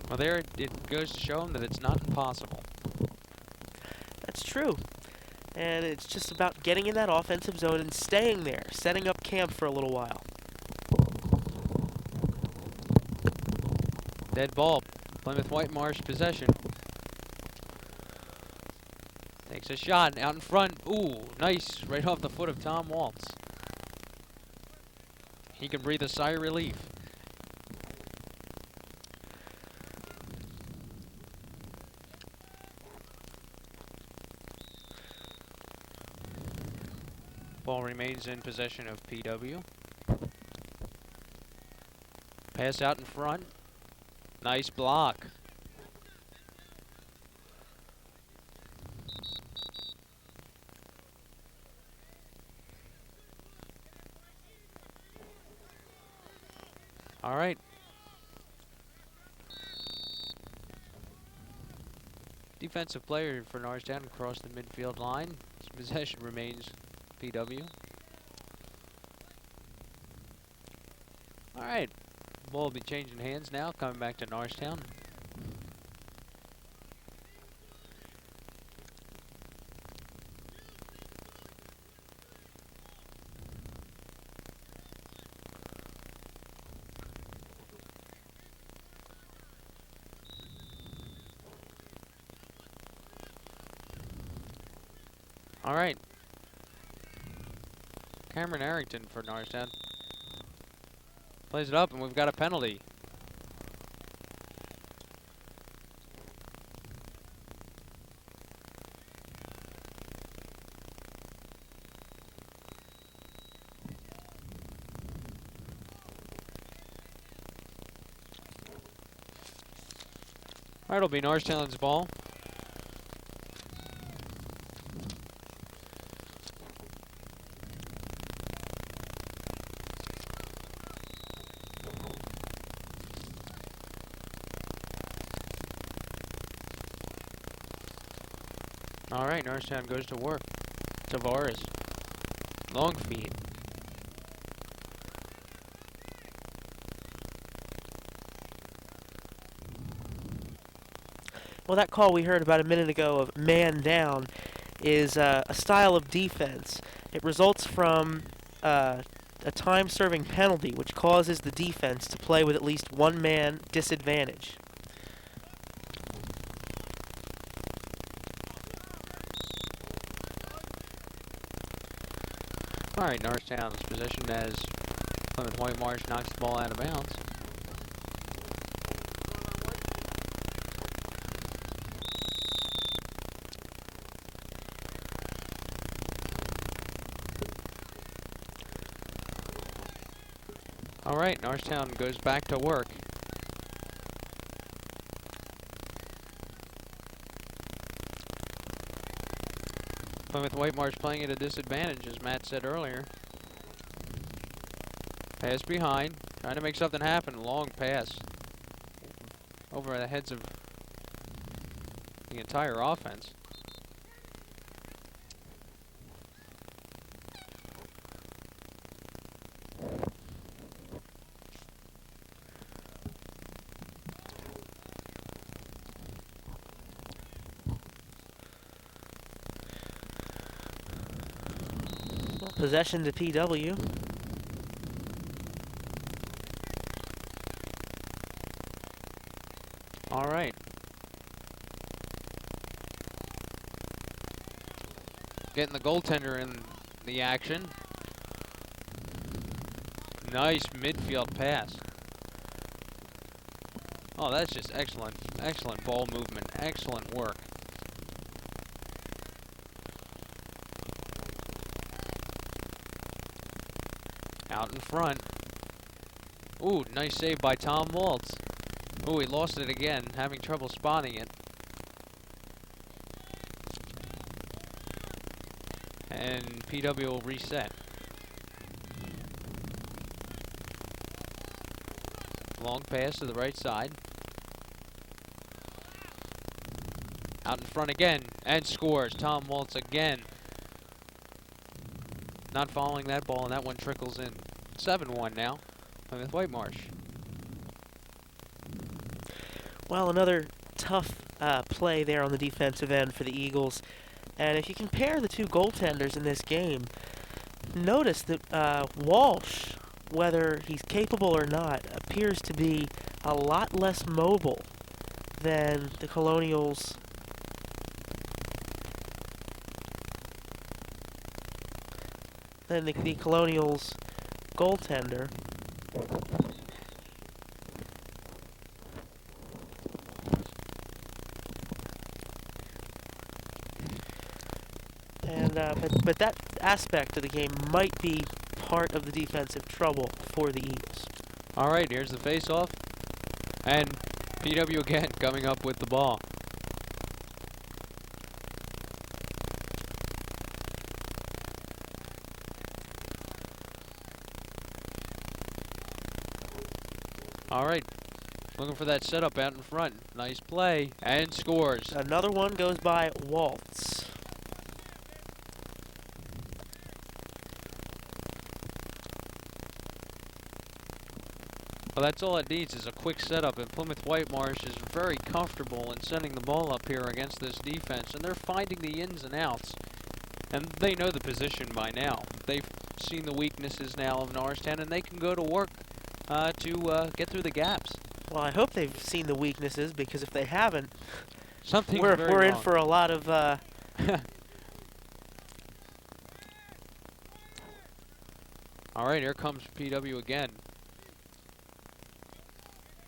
Well, there it goes to show him that it's not impossible. That's true. And it's just about getting in that offensive zone and staying there, setting up camp for a little while. Dead ball. Plymouth-Whitemarsh possession. Takes a shot out in front. Ooh, nice. Right off the foot of Tom Waltz. He can breathe a sigh of relief. Ball remains in possession of PW. Pass out in front. Nice block. All right. Defensive player for Norristown across the midfield line. His possession remains PW. All right. Ball will be changing hands now, coming back to Norristown. All right. Cameron Arrington for Norristown. Plays it up, and we've got a penalty. All right, it'll be Norristown's ball. All right, Norristown goes to work. Tavares. Long feed. Well, that call we heard about a minute ago of man down is a style of defense. It results from a time-serving penalty, which causes the defense to play with at least one man disadvantage. All right, Norristown's possession as Plymouth-Whitemarsh knocks the ball out of bounds. All right, Norristown goes back to work. Plymouth-Whitemarsh playing at a disadvantage, as Matt said earlier. Pass behind, trying to make something happen. Long pass over the heads of the entire offense. Possession to PW. All right. Getting the goaltender in the action. Nice midfield pass. Oh, that's just excellent, excellent ball movement, excellent work. Out in front. Ooh, nice save by Tom Waltz. Ooh, he lost it again, having trouble spotting it. And PW will reset. Long pass to the right side. Out in front again, and scores. Tom Waltz again. Not following that ball, and that one trickles in. 7-1 now, Plymouth-Whitemarsh. Well, another tough play there on the defensive end for the Eagles. And if you compare the two goaltenders in this game, notice that Walsh, whether he's capable or not, appears to be a lot less mobile than the Colonials. Than the Colonials goaltender. And but that aspect of the game might be part of the defensive trouble for the Eagles. All right, here's the face-off. And PW again coming up with the ball. All right, looking for that setup out in front. Nice play, and scores. Another one goes by Waltz. Well, that's all it needs is a quick setup, and Plymouth-Whitemarsh is very comfortable in sending the ball up here against this defense, and they're finding the ins and outs, and they know the position by now. They've seen the weaknesses now of Norristown, and they can go to work to get through the gaps. Well, I hope they've seen the weaknesses, because if they haven't, Something's we're very in wrong. for a lot of All right, here comes PW again.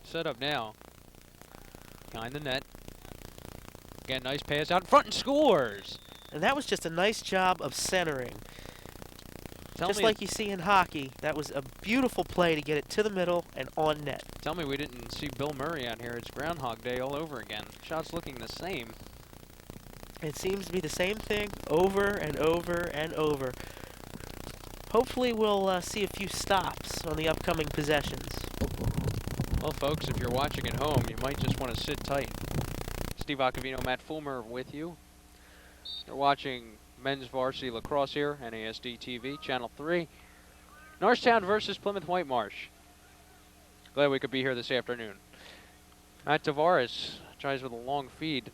Set up now. Behind the net. Again, nice pass out in front and scores. and that was just a nice job of centering. Just like you see in hockey, that was a beautiful play to get it to the middle and on net. Tell me we didn't see Bill Murray out here. It's Groundhog Day all over again. Shots looking the same. It seems to be the same thing over and over and over. Hopefully we'll see a few stops on the upcoming possessions. Well, folks, if you're watching at home, you might just want to sit tight. Steve Acavino, Matt Fulmer with you. You're watching Men's Varsity Lacrosse here, NASD TV, Channel 3. Norristown versus Plymouth-Whitemarsh. Glad we could be here this afternoon. Matt Tavares tries with a long feed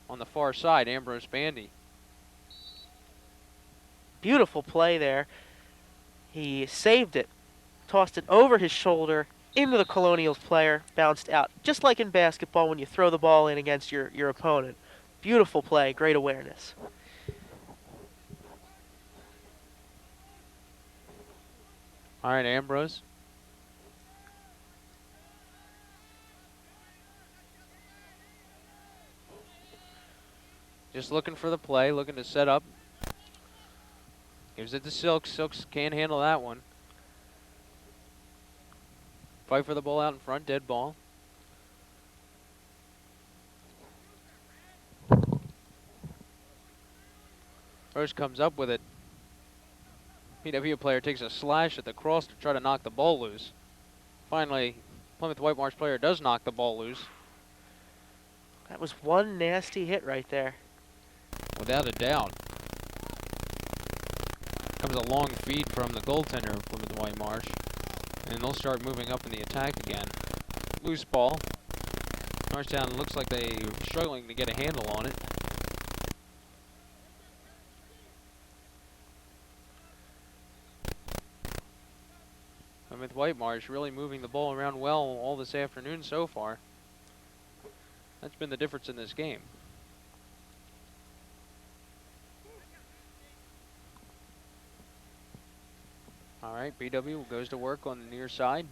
on the far side, Ambrose Bandy. Beautiful play there. He saved it, tossed it over his shoulder into the Colonials player, bounced out. Just like in basketball when you throw the ball in against your opponent. Beautiful play, great awareness. All right, Ambrose. Just looking for the play, looking to set up. Gives it to Silks. Silks can't handle that one. Fight for the ball out in front, dead ball. Rose comes up with it. PW player takes a slash at the cross to try to knock the ball loose. Finally, Plymouth-Whitemarsh player does knock the ball loose. That was one nasty hit right there. Without a doubt. Comes a long feed from the goaltender of Plymouth-Whitemarsh. And they'll start moving up in the attack again. Loose ball. Norristown looks like they're struggling to get a handle on it. Plymouth-Whitemarsh really moving the ball around well all this afternoon so far. That's been the difference in this game. All right, BW goes to work on the near side.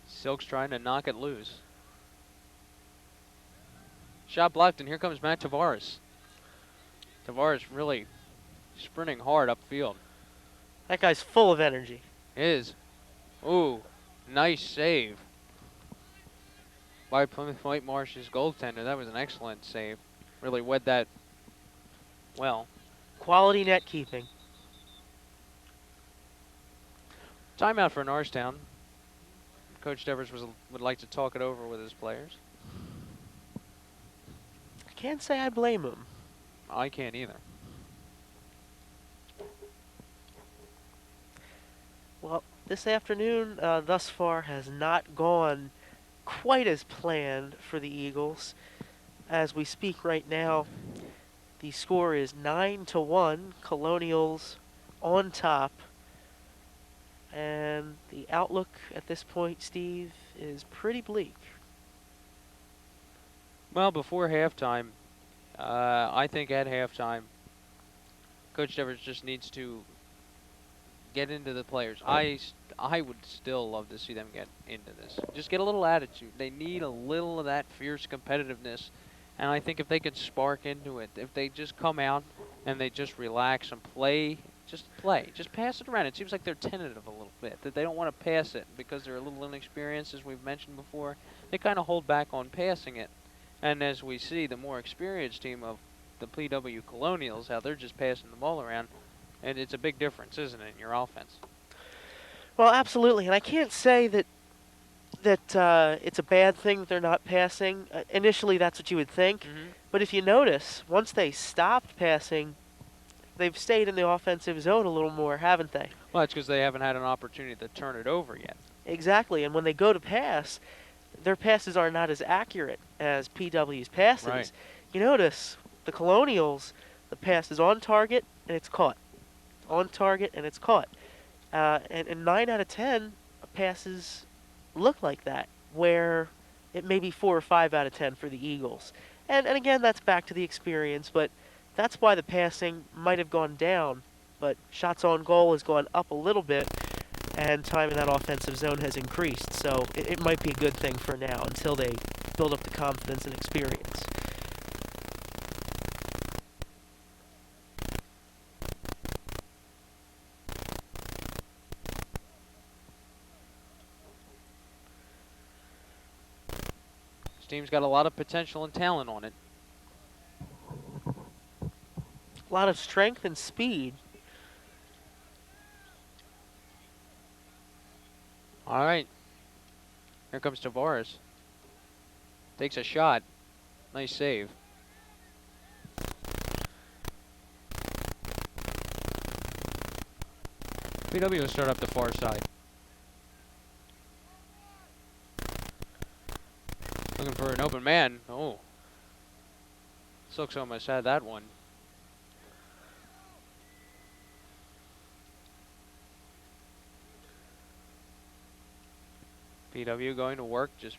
Silk's trying to knock it loose. Shot blocked, and here comes Matt Tavares. Tavares really sprinting hard upfield. That guy's full of energy. Is. Ooh, nice save by Plymouth-Whitemarsh's goaltender. That was an excellent save. Really wed that well. Quality net keeping. Timeout for Norristown. Coach Devers would like to talk it over with his players. I can't say I blame him. I can't either. Well, this afternoon thus far has not gone quite as planned for the Eagles. As we speak right now, the score is 9-1. Colonials on top. And the outlook at this point, Steve, is pretty bleak. Well, before halftime, I think at halftime, Coach Devers just needs to get into the players. I would still love to see them get into this. Just get a little attitude. They need a little of that fierce competitiveness. And I think if they could spark into it, if they just come out and they just relax and play, just pass it around. It seems like they're tentative a little bit, that they don't want to pass it because they're a little inexperienced, as we've mentioned before. They kind of hold back on passing it. And as we see, the more experienced team of the PW Colonials, how they're just passing the ball around, and it's a big difference, isn't it, in your offense? Well, absolutely, and I can't say that it's a bad thing that they're not passing. Initially, that's what you would think, Mm-hmm. but if you notice, once they stopped passing, they've stayed in the offensive zone a little more, haven't they? Well, that's because they haven't had an opportunity to turn it over yet. Exactly, and when they go to pass, their passes are not as accurate as PW's passes. Right. You notice the Colonials, the pass is on target and it's caught. On target and it's caught. And 9 out of 10 passes look like that, where it may be 4 or 5 out of 10 for the Eagles. And again, that's back to the experience, but that's why the passing might have gone down, but shots on goal has gone up a little bit, and time in that offensive zone has increased. So it might be a good thing for now until they build up the confidence and experience. This team's got a lot of potential and talent on it. A lot of strength and speed. All right. Here comes Tavares. Takes a shot. Nice save. PW will start up the far side. Looking for an open man. Oh. Silks almost had that one. PW going to work, just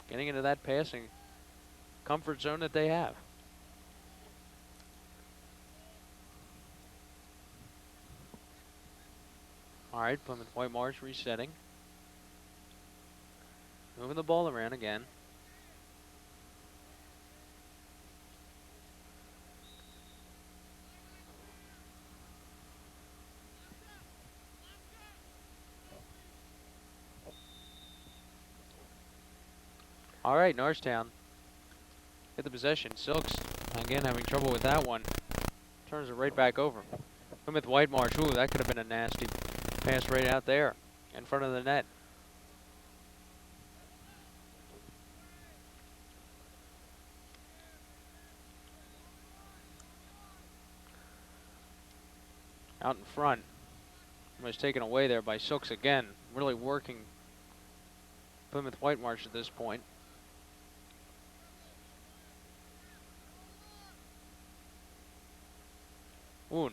getting into that passing comfort zone that they have. All right, Plymouth-Whitemarsh resetting. Moving the ball around again. All right, Norristown. Get the possession. Silks, again, having trouble with that one. Turns it right back over. Plymouth-Whitemarsh. Ooh, that could have been a nasty pass right out there in front of the net. Out in front. Was taken away there by Silks again. Really working Plymouth-Whitemarsh at this point. Ooh,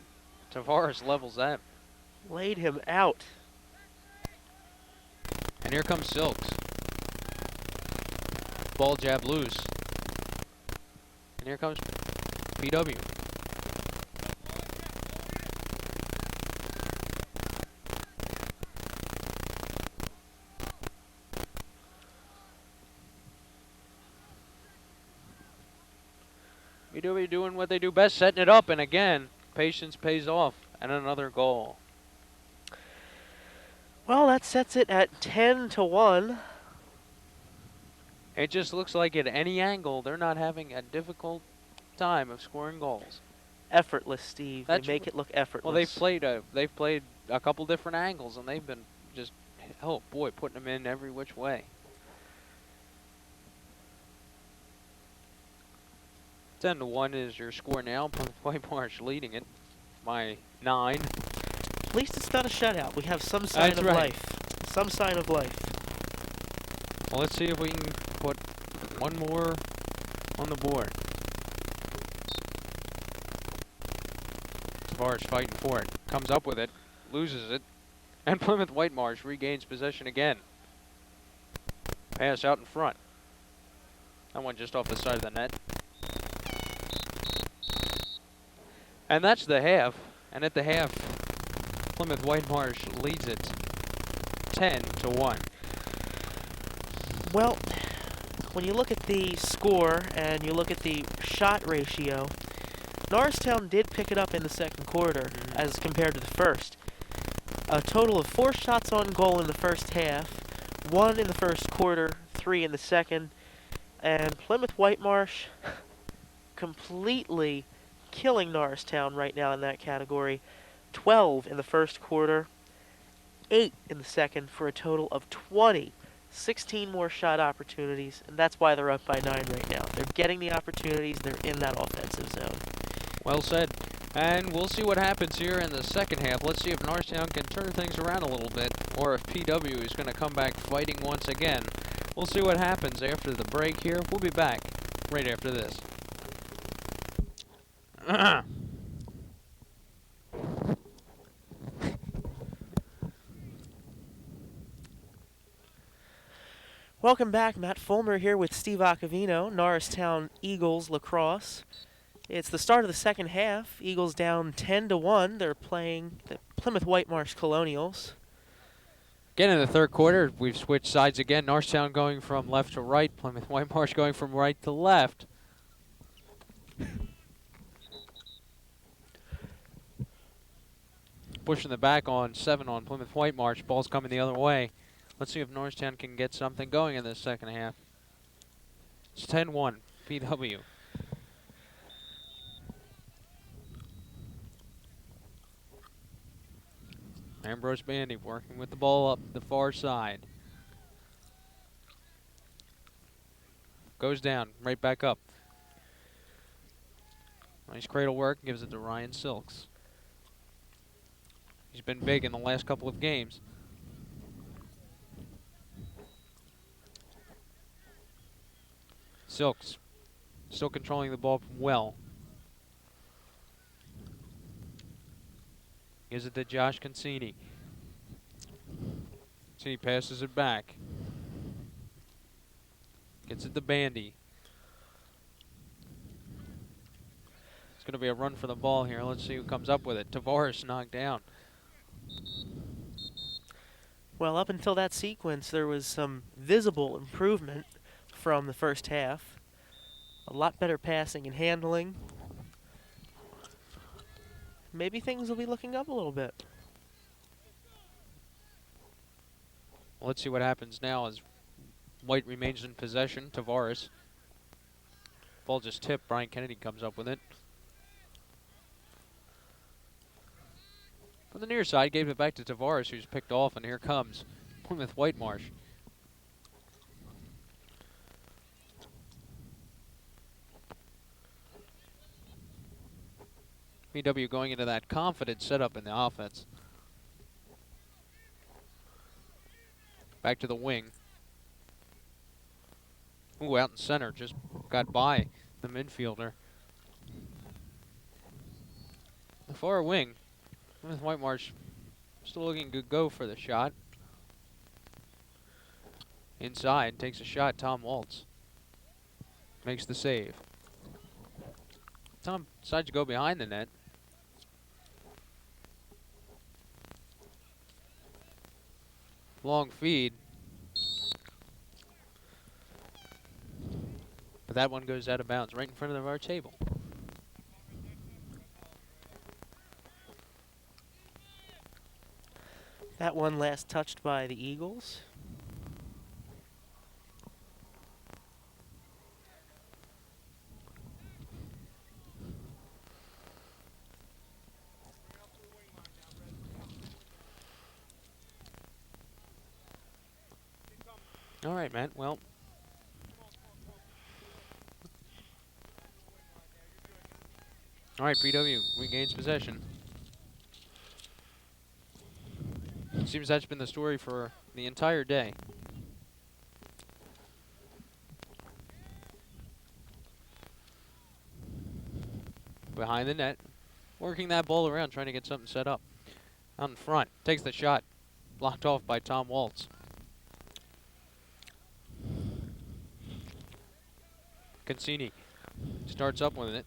Tavares levels that. Laid him out. And here comes Silks. Ball jab loose. And here comes PW. PW doing what they do best, setting it up, and again, patience pays off, and another goal. Well, that sets it at 10-1. It just looks like at any angle, they're not having a difficult time of scoring goals. Effortless, Steve. That's They make it look effortless. Well, they've played a couple different angles, and they've been just, oh boy, putting them in every which way. 10-1 is your score now. Plymouth-Whitemarsh leading it by 9. At least it's not a shutout. We have some sign That's of right. life. Some sign of life. Well, let's see if we can put one more on the board. Tavares fighting for it. Comes up with it. Loses it. And Plymouth-Whitemarsh regains possession again. Pass out in front. That one just off the side of the net. And that's the half. And at the half, Plymouth-Whitemarsh leads it 10-1. Well, when you look at the score and you look at the shot ratio, Norristown did pick it up in the second quarter as compared to the first. A total of 4 shots on goal in the first half, 1 in the first quarter, 3 in the second, and Plymouth-Whitemarsh completely killing Norristown right now in that category. 12 in the first quarter, 8 in the second for a total of 20. 16 more shot opportunities, and that's why they're up by 9 right now. They're getting the opportunities, they're in that offensive zone. Well said. And we'll see what happens here in the second half. Let's see if Norristown can turn things around a little bit, or if PW is going to come back fighting once again. We'll see what happens after the break here. We'll be back right after this. Welcome back, Matt Fulmer here with Steve Acavino, Norristown Eagles Lacrosse. It's the start of the second half. Eagles down 10-1. They're playing the Plymouth-Whitemarsh Colonials. Again in the third quarter, we've switched sides again. Norristown going from left to right. Plymouth-Whitemarsh going from right to left. Pushing the back on 7 on Plymouth-Whitemarsh. Ball's coming the other way. Let's see if Norristown can get something going in this second half. It's 10-1, PW. Ambrose Bandy working with the ball up the far side. Goes down, right back up. Nice cradle work, gives it to Ryan Silks. He's been big in the last couple of games. Silks still controlling the ball well. Gives it to Josh Consini. Consini passes it back. Gets it to Bandy. It's going to be a run for the ball here. Let's see who comes up with it. Tavares knocked down. Well, up until that sequence, there was some visible improvement from the first half. A lot better passing and handling. Maybe things will be looking up a little bit. Well, let's see what happens now as White remains in possession. Tavares. Ball just tipped. Brian Kennedy comes up with it. From the near side, gave it back to Tavares, who's picked off, and here comes Plymouth-Whitemarsh. PW going into that confident setup in the offense. Back to the wing. Ooh, out in center, just got by the midfielder. The far wing, Plymouth-Whitemarsh still looking good go for the shot. Inside, takes a shot, Tom Waltz. Makes the save. Tom decides to go behind the net. Long feed. But that one goes out of bounds right in front of our table. That one last touched by the Eagles. All right, Matt. Well, All right, PW regains possession. Seems that's been the story for the entire day. Behind the net, working that ball around, trying to get something set up. Out in front, takes the shot, blocked off by Tom Waltz. Cassini starts up with it.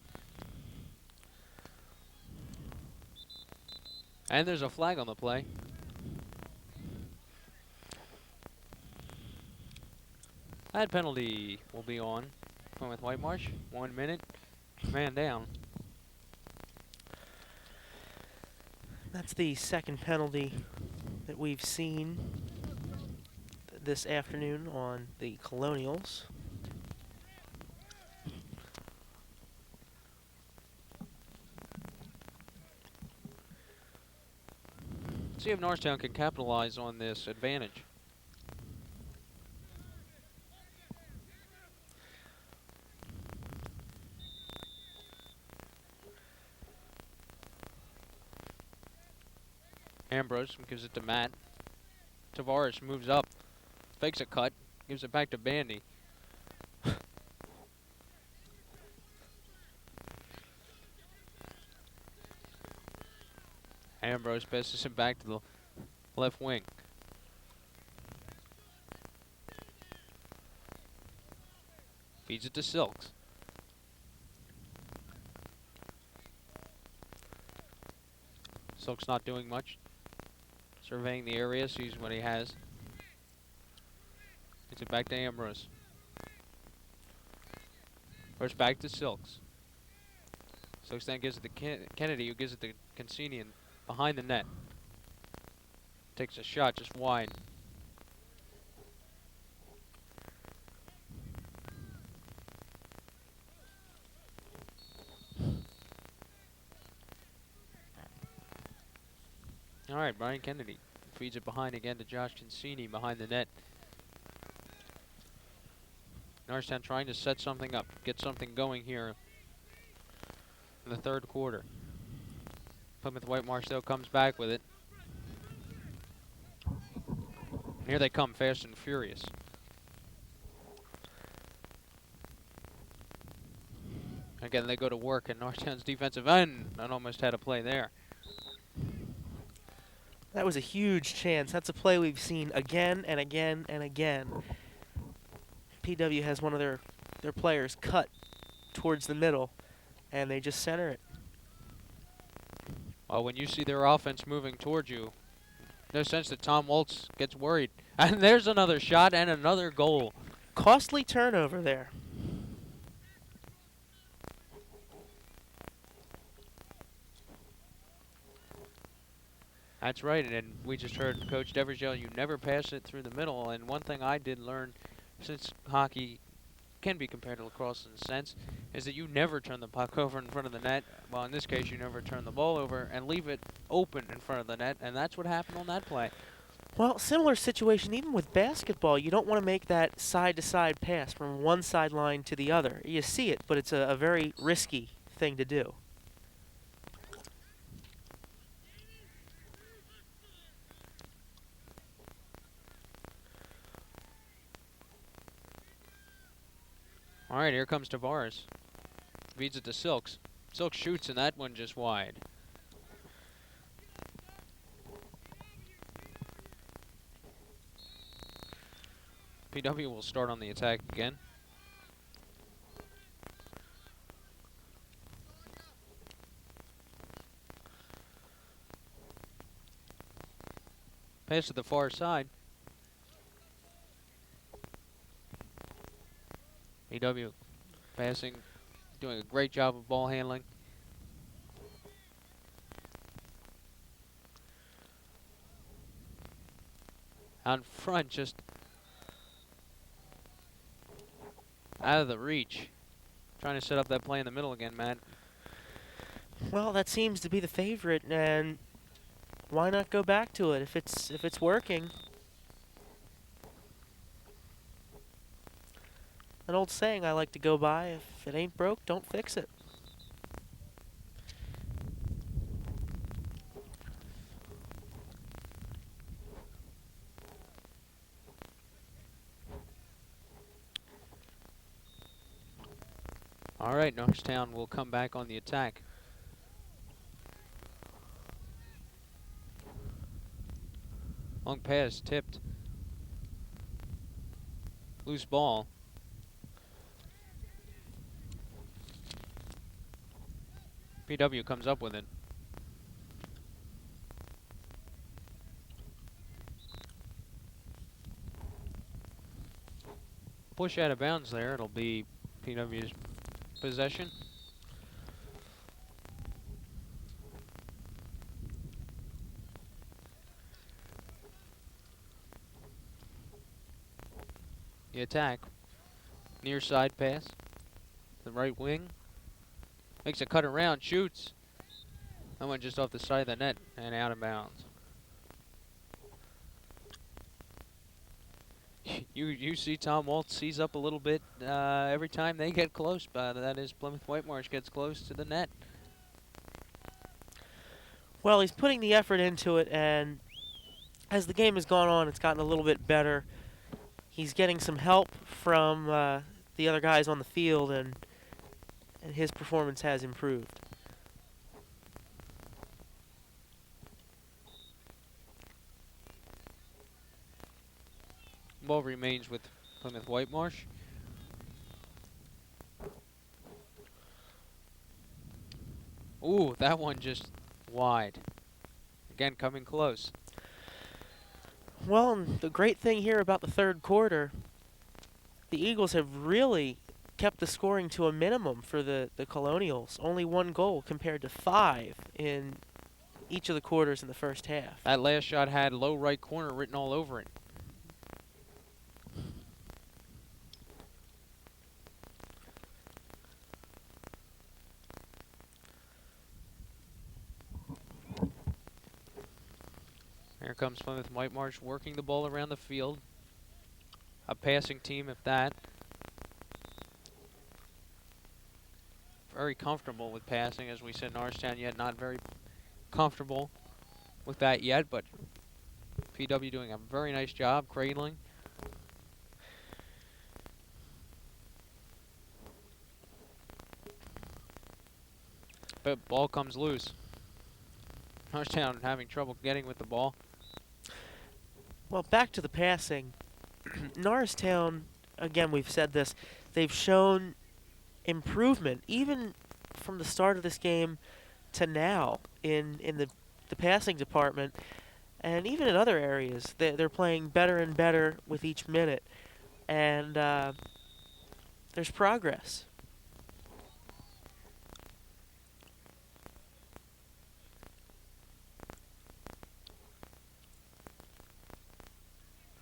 And there's a flag on the play. That penalty will be on Plymouth-Whitemarsh. 1 minute, man down. That's the second penalty that we've seen this afternoon on the Colonials. See if Norristown can capitalize on this advantage. Ambrose gives it to Matt. Tavares moves up, fakes a cut, gives it back to Bandy. Ambrose passes it back to the left wing. Feeds it to Silks. Silks not doing much. Surveying the area, sees what he has. Gets it back to Ambrose. First back to Silks. Silks then gives it to Kennedy, who gives it to Cassini behind the net. Takes a shot just wide. All right, Brian Kennedy feeds it behind again to Josh Cassini behind the net. Norristown trying to set something up, get something going here in the third quarter. Plymouth-Whitemarsh, though, comes back with it. And here they come, fast and furious. Again, they go to work, and Norristown's defensive end almost had a play there. That was a huge chance. That's a play we've seen again and again and again. PW has one of their players cut towards the middle, and they just center it. Well, when you see their offense moving towards you, no sense that Tom Waltz gets worried. And there's another shot and another goal. Costly turnover there. That's right, and we just heard Coach Devers yell, you never pass it through the middle. And one thing I did learn, since hockey can be compared to lacrosse in a sense, is that you never turn the puck over in front of the net. Well, in this case, you never turn the ball over and leave it open in front of the net, and that's what happened on that play. Well, similar situation even with basketball. You don't want to make that side-to-side pass from one sideline to the other. You see it, but it's a very risky thing to do. All right, here comes Tavares. Feeds it to Silks. Silks shoots, and that one just wide. PW will start on the attack again. Pass to the far side. PW passing, doing a great job of ball handling. Out in front, just out of the reach. Trying to set up that play in the middle again, Matt. Well, that seems to be the favorite, and why not go back to it if it's working? An old saying I like to go by, if it ain't broke, don't fix it. All right, Norristown will come back on the attack. Long pass tipped. Loose ball. PW comes up with it. Push out of bounds there. It'll be PW's possession. The attack. Near side pass. The right wing. Makes a cut around, shoots. That went just off the side of the net and out of bounds. You see Tom Walt sees up a little bit every time they get close. That is Plymouth-Whitemarsh gets close to the net. Well, he's putting the effort into it, and as the game has gone on, it's gotten a little bit better. He's getting some help from the other guys on the field, and his performance has improved. Ball remains with Plymouth-Whitemarsh. Ooh, that one just wide. Again, coming close. Well, and the great thing here about the third quarter, the Eagles have really kept the scoring to a minimum for the Colonials. Only 1 goal compared to 5 in each of the quarters in the first half. That last shot had low right corner written all over it. Here comes Plymouth-Whitemarsh working the ball around the field. A passing team, if that. Very comfortable with passing, as we said, Norristown yet not very comfortable with that yet, but PW doing a very nice job cradling. But ball comes loose. Norristown having trouble getting with the ball. Well, back to the passing. Norristown, again, we've said this, they've shown improvement, even from the start of this game to now in the passing department, and even in other areas. They're playing better and better with each minute, and there's progress.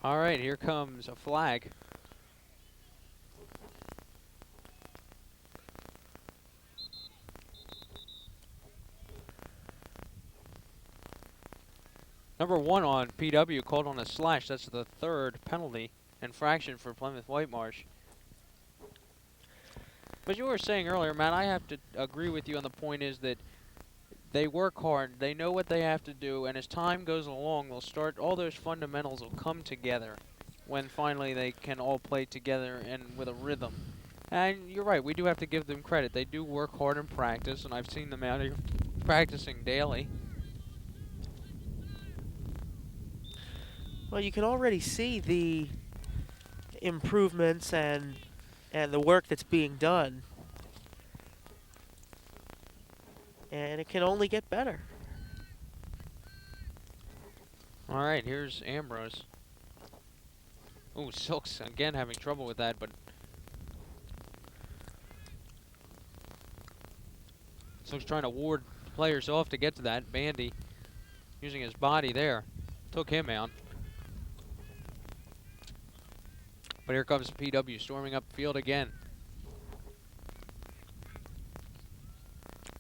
All right, here comes a flag. Number 1 on PW called on a slash. That's the 3rd penalty infraction for Plymouth-Whitemarsh. But you were saying earlier, Matt, I have to agree with you on the point is that they work hard. They know what they have to do, and as time goes along, they'll start. All those fundamentals will come together when finally they can all play together and with a rhythm. And you're right. We do have to give them credit. They do work hard in practice, and I've seen them out here practicing daily. Well, you can already see the improvements and the work that's being done. And it can only get better. All right, here's Ambrose. Oh, Silks again having trouble with that, but Silks trying to ward players off to get to that. Bandy using his body there. Took him out. But here comes PW storming up field again.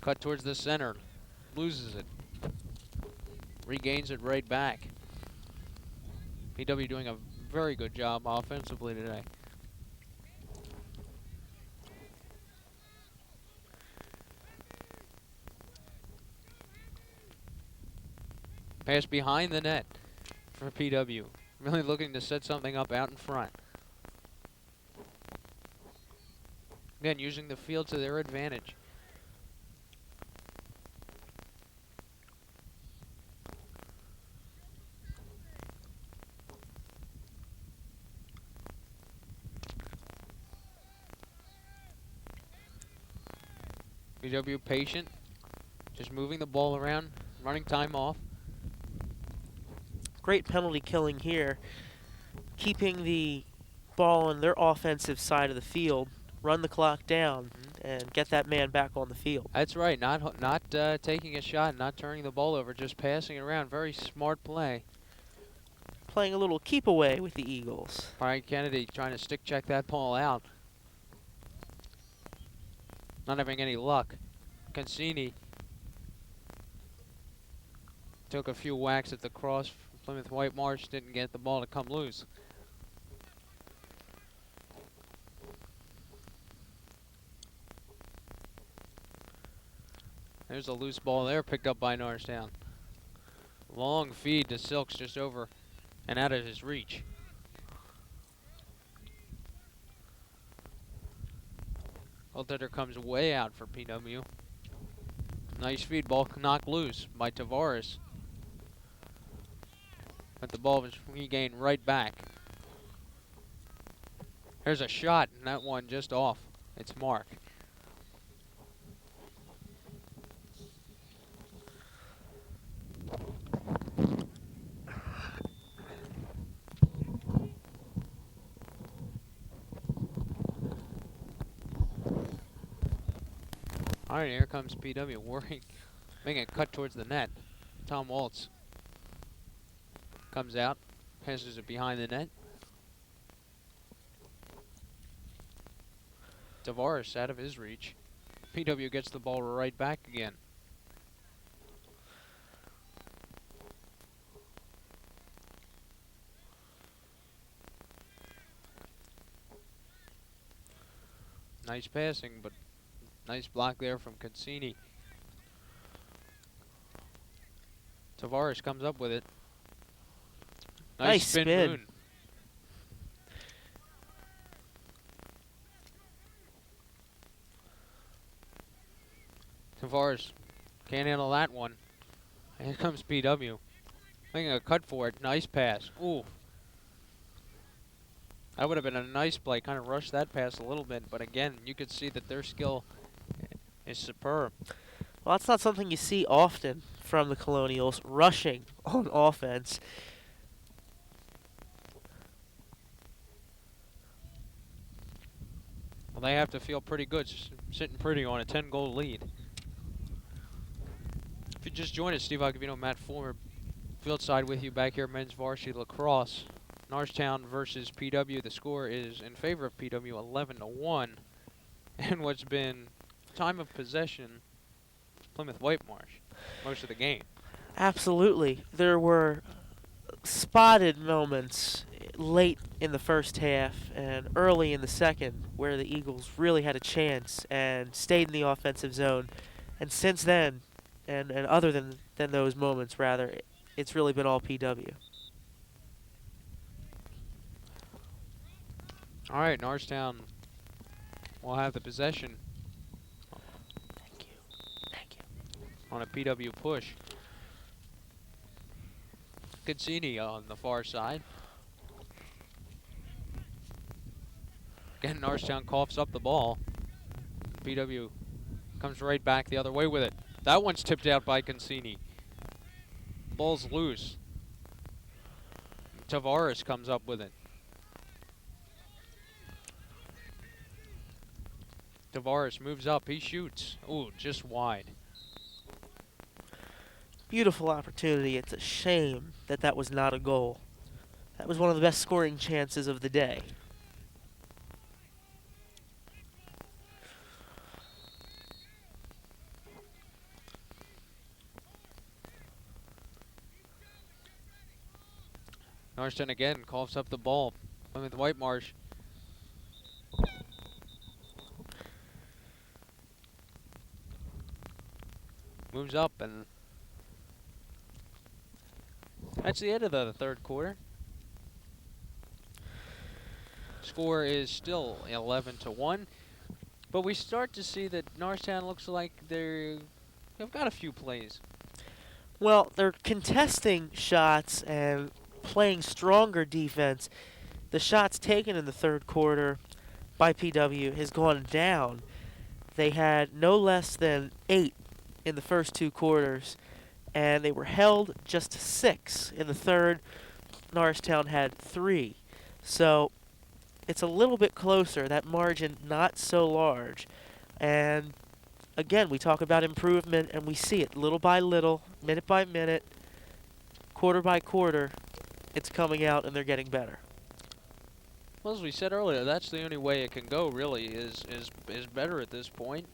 Cut towards the center. Loses it. Regains it right back. PW doing a very good job offensively today. Pass behind the net for PW. Really looking to set something up out in front. Again, using the field to their advantage. PW patient, just moving the ball around, running time off. Great penalty killing here, keeping the ball on their offensive side of the field, run the clock down, and get that man back on the field. That's right, not taking a shot, not turning the ball over, just passing it around. Very smart play. Playing a little keep away with the Eagles. Brian Kennedy trying to stick check that ball out. Not having any luck. Cassini took a few whacks at the cross. Plymouth-Whitemarsh didn't get the ball to come loose. There's a loose ball there picked up by Norristown. Long feed to Silks just over and out of his reach. Goaltender comes way out for PW. Nice feed, ball knocked loose by Tavares. But the ball was regained right back. There's a shot, and that one just off its mark. All right, here comes PW working, making a cut towards the net. Tom Waltz comes out, passes it behind the net. Tavares out of his reach. PW gets the ball right back again. Nice passing, but nice block there from Cassini. Tavares comes up with it. Nice spin. Moon. Tavares can't handle that one. Here comes PW. Making a cut for it. Nice pass. Ooh. That would have been a nice play. Kind of rushed that pass a little bit, but again, you could see that their skill is superb. Well, that's not something you see often from the Colonials, rushing on offense. Well, they have to feel pretty good, sitting pretty on a 10-goal lead. If you just joined us, Steve Agavino, Matt Fulmer, field side with you back here, men's varsity lacrosse. Norristown versus PW. The score is in favor of PW, 11-1. And what's been time of possession, Plymouth-Whitemarsh, most of the game. Absolutely. There were spotted moments late in the first half and early in the second where the Eagles really had a chance and stayed in the offensive zone. And since then, and other than those moments, rather, it's really been all PW. All right, Norristown will have the possession. Thank you. On a PW push. Cassini on the far side. Again, Norristown coughs up the ball. PW comes right back the other way with it. That one's tipped out by Cassini. Ball's loose. Tavares comes up with it. Tavares moves up. He shoots. Ooh, just wide. Beautiful opportunity. It's a shame that that was not a goal. That was one of the best scoring chances of the day. Norristown again coughs up the ball. Plymouth-Whitemarsh. Moves up, and that's the end of the third quarter. Score is still 11-1. But we start to see that Norristown looks like they've got a few plays. Well, they're contesting shots and playing stronger defense. The shots taken in the third quarter by PW has gone down. They had no less than 8 in the first 2 quarters, and they were held just to 6 in the third. Norristown had 3. So it's a little bit closer, that margin not so large. And again, we talk about improvement, and we see it little by little, minute by minute, quarter by quarter. It's coming out, and they're getting better. Well, as we said earlier, that's the only way it can go. Really, is better at this point.